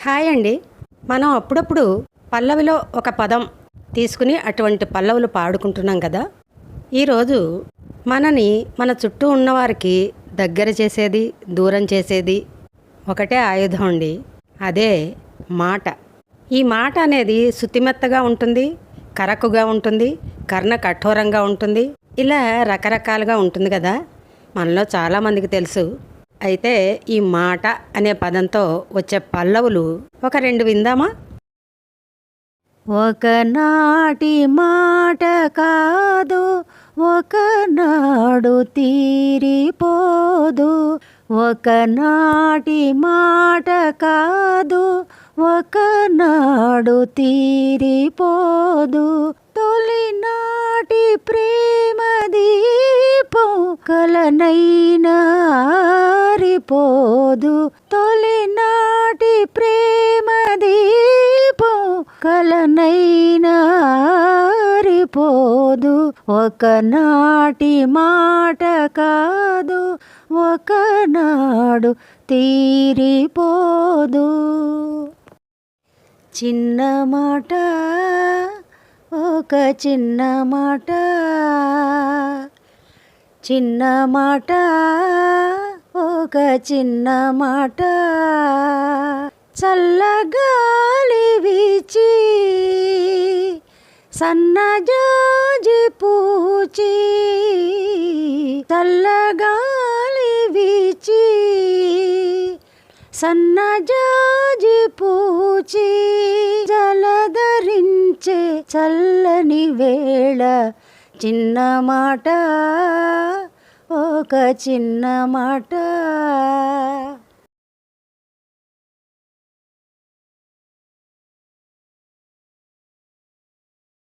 Hi అండి. మనం అప్పుడప్పుడు పల్లవిలో ఒక పదం తీసుకుని అటువంటి పల్లవులు పాడుకుంటున్నాం కదా. ఈరోజు మనని మన చుట్టూ ఉన్నవారికి దగ్గర చేసేది, దూరం చేసేది ఒకటే ఆయుధం అండి. అదే మాట. ఈ మాట అనేది శుతిమెత్తగా ఉంటుంది, కరకుగా ఉంటుంది, కర్ణ కఠోరంగా ఉంటుంది. ఇలా రకరకాలుగా ఉంటుంది కదా. మనలో చాలామందికి తెలుసు. అయితే ఈ మాట అనే పదంతో వచ్చే పల్లవులు ఒక రెండు విందామా? ఒకనాటి మాట కాదు, ఒకనాడు తీరిపోదు. ఒకనాటి మాట కాదు, ఒకనాడు తీరిపోదు. తొలినాటి ప్రేమ దీపం కలనైనా ఆరిపోదు. తొలినాటి ప్రేమ దీపం కలనైనా ఆరిపోదు. ఒకనాటి మాట కాదు, ఒకనాడు తీరిపోదు. చిన్న మాట, ఒక చిన్న మాట, చిన్న మాట, ఒక చిన్న మాట. చల్లగాలి వీచి సన్నజాజి పూచి, చల్లగాలి వీచి సన్నజాజి పూచి, జలధరించే చల్లని వేళ. చిన్న మాట, ఒక చిన్న మాట.